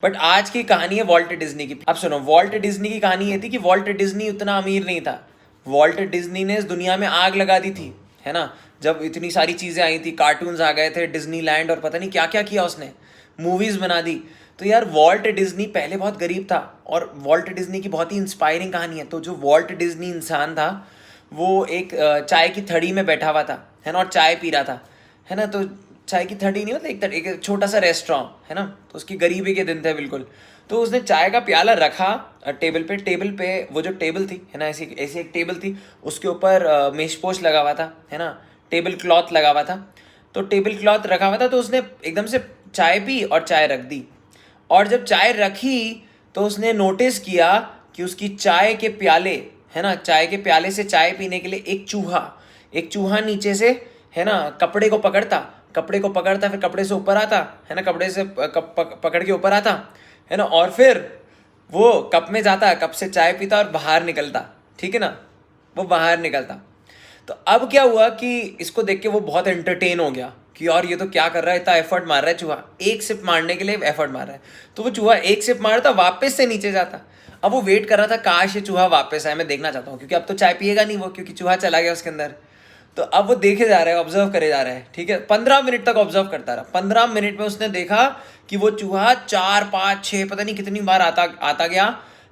But आज की कहानी है वॉल्ट डिज्नी की। अब सुनो, वॉल्ट डिज्नी की कहानी ये थी कि वॉल्ट डिज्नी उतना अमीर नहीं था। वॉल्ट डिज्नी ने इस दुनिया में आग लगा दी थी, है ना। जब इतनी सारी चीज़ें आई थी, कार्टून्स आ गए थे, डिज्नी लैंड और पता नहीं क्या क्या किया उसने, मूवीज़ बना दी। तो यार वॉल्ट डिज्नी पहले बहुत गरीब था, और वॉल्ट डिज्नी की बहुत ही इंस्पायरिंग कहानी है। तो जो वॉल्ट डिज्नी इंसान था, वो एक चाय की थड़ी में बैठा हुआ था, है ना, और चाय पी रहा था, है ना। तो चाय की थड़ी नहीं, मतलब एक छोटा सा रेस्टोरेंट, है ना। तो उसकी गरीबी के दिन थे बिल्कुल। तो उसने चाय का प्याला रखा टेबल पे वो जो टेबल थी, है ना, ऐसी ऐसी एक टेबल थी, उसके ऊपर मेजपोश लगा हुआ था, है ना, टेबल क्लॉथ लगा हुआ था। तो टेबल क्लॉथ रखा हुआ था, तो उसने एकदम से चाय पी और चाय रख दी। और जब चाय रखी तो उसने नोटिस किया कि उसकी चाय के प्याले, है ना, चाय के प्याले से चाय पीने के लिए एक चूहा नीचे से, है ना, कपड़े को पकड़ता, फिर कपड़े से ऊपर आता, है ना, कपड़े से पकड़ के ऊपर आता, है ना, और फिर वो कप में जाता, कप से चाय पीता और बाहर निकलता, ठीक है ना, वो बाहर निकलता। तो अब क्या हुआ कि इसको देख के वो बहुत एंटरटेन हो गया कि यार ये तो क्या कर रहा है, इतना एफर्ट मार रहा है चूहा, एक सिप मारने के लिए एफर्ट मार रहा है। तो वो चूहा एक सिप मारता, वापस से नीचे जाता। अब वो वेट कर रहा था, काश ये चूहा वापस आए, मैं देखना चाहता हूँ, क्योंकि अब तो चाय पिएगा नहीं वो, क्योंकि चूहा चला गया उसके अंदर। तो अब वो देखे जा रहा है, ऑब्जर्व करे जा रहा है, ठीक है। 15 मिनट तक ऑब्जर्व करता रहा। 15 मिनट में उसने देखा कि वो चूहा 4 5 6 पता नहीं कितनी बार आता आता गया,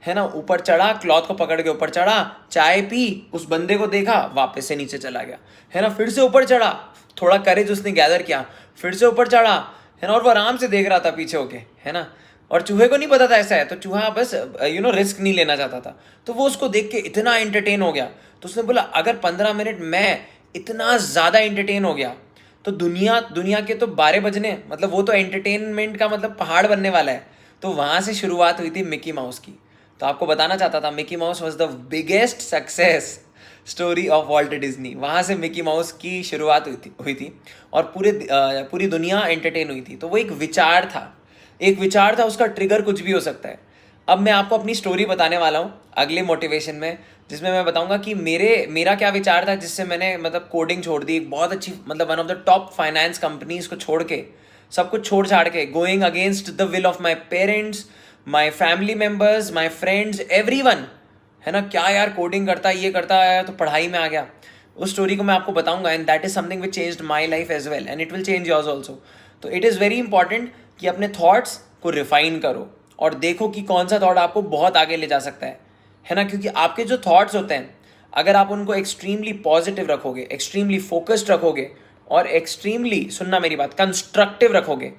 है ना, ऊपर चढ़ा, क्लॉथ को पकड़ के ऊपर चढ़ा, चाय पी, उस बंदे को देखा, वापस से नीचे चला गया, है ना, फिर से ऊपर चढ़ा, थोड़ा करेज उसने गैदर किया, फिर से ऊपर चढ़ा, है ना, और वो आराम से देख रहा था पीछे होके, है ना। और चूहे को नहीं पता था ऐसा है, तो चूहा बस रिस्क नहीं लेना चाहता था। तो वो उसको देख के इतना एंटरटेन हो गया, तो उसने बोला अगर 15 मिनट मैं इतना ज़्यादा एंटरटेन हो गया, तो दुनिया दुनिया के तो 12 बजने, मतलब वो तो एंटरटेनमेंट का मतलब पहाड़ बनने वाला है। तो वहाँ से शुरुआत हुई थी मिकी माउस की। तो आपको बताना चाहता था, Mickey mouse was the biggest success story of Walt Disney. वहाँ से मिकी माउस की शुरुआत हुई थी और पूरी दुनिया एंटरटेन हुई थी। तो वो एक विचार था, उसका ट्रिगर कुछ भी हो सकता है। अब मैं आपको अपनी स्टोरी बताने वाला हूँ अगले मोटिवेशन में, जिसमें मैं बताऊंगा कि मेरा क्या विचार था जिससे मैंने मतलब कोडिंग छोड़ दी, एक बहुत अच्छी मतलब one of the top finance companies को छोड़ के, सब कुछ छोड़ छाड़ के, going against the will of my parents, my family members, my friends, everyone, है ना। क्या यार कोडिंग करता है, ये करता है, तो पढ़ाई में आ गया। उस स्टोरी को मैं आपको बताऊंगा, and that is something which changed my life as well, and it will change yours also. तो इट इज़ वेरी इंपॉर्टेंट कि अपने थॉट्स को रिफाइन करो और देखो कि कौन सा थॉट आपको बहुत आगे ले जा सकता है ना। क्योंकि आपके जो थॉट्स होते हैं, अगर आप उनको एक्सट्रीमली पॉजिटिव रखोगे, एक्सट्रीमली फोकस्ड रखोगे, और एक्सट्रीमली, सुनना मेरी बात, कंस्ट्रक्टिव रखोगे,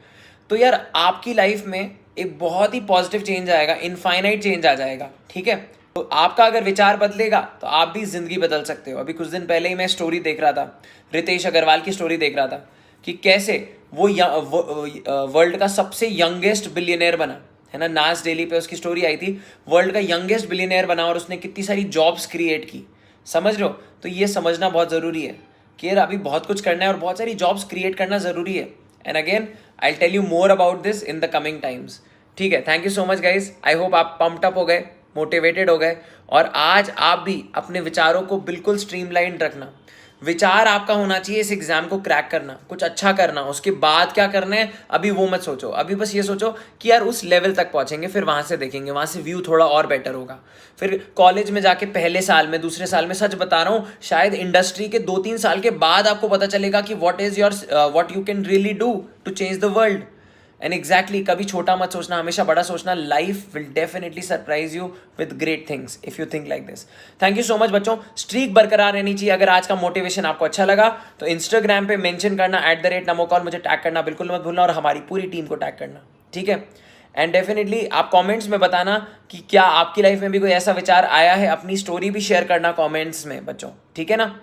तो यार आपकी लाइफ में एक बहुत ही पॉजिटिव चेंज आएगा, इनफाइनाइट चेंज आ जाएगा, ठीक है। तो आपका अगर विचार बदलेगा तो आप भी जिंदगी बदल सकते हो। अभी कुछ दिन पहले ही मैं स्टोरी देख रहा था, रितेश अग्रवाल की स्टोरी देख रहा था कि कैसे वो वर्ल्ड का सबसे यंगेस्ट बिलियनर बना, है ना। नाज डेली पे उसकी स्टोरी आई थी, वर्ल्ड का यंगेस्ट बिलियनर बना, और उसने कितनी सारी जॉब्स क्रिएट की, समझ रहे हो। तो ये समझना बहुत ज़रूरी है कि यार अभी बहुत कुछ करना है और बहुत सारी जॉब्स क्रिएट करना ज़रूरी है। And again I tell you more about this in the coming times, ठीक है। Thank you so much guys, I hope आप पम्प्ड अप हो गए, मोटिवेटेड हो गए, और आज आप भी अपने विचारों को बिल्कुल स्ट्रीमलाइन रखना। विचार आपका होना चाहिए इस एग्जाम को क्रैक करना, कुछ अच्छा करना, उसके बाद क्या करना है अभी वो मत सोचो। अभी बस ये सोचो कि यार उस लेवल तक पहुंचेंगे, फिर वहां से देखेंगे, वहां से व्यू थोड़ा और बेटर होगा। फिर कॉलेज में जाके पहले साल में, दूसरे साल में, सच बता रहा हूँ, शायद इंडस्ट्री के 2-3 साल के बाद आपको पता चलेगा कि what you can really do to change the world. And exactly, कभी छोटा मत सोचना, हमेशा बड़ा सोचना। Life will definitely surprise you with great things if you think like this. Thank you so much बच्चों, स्ट्रीक बरकरार रहनी चाहिए। अगर आज का मोटिवेशन आपको अच्छा लगा तो इंस्टाग्राम पे मेंशन करना @NamoCall, मुझे टैग करना बिल्कुल मत भूलना, और हमारी पूरी टीम को टैग करना, ठीक है। एंड डेफिनेटली आप कमेंट्स में बताना कि क्या आपकी लाइफ में भी कोई ऐसा विचार आया है, अपनी स्टोरी भी शेयर करना कमेंट्स में बच्चों, ठीक है ना।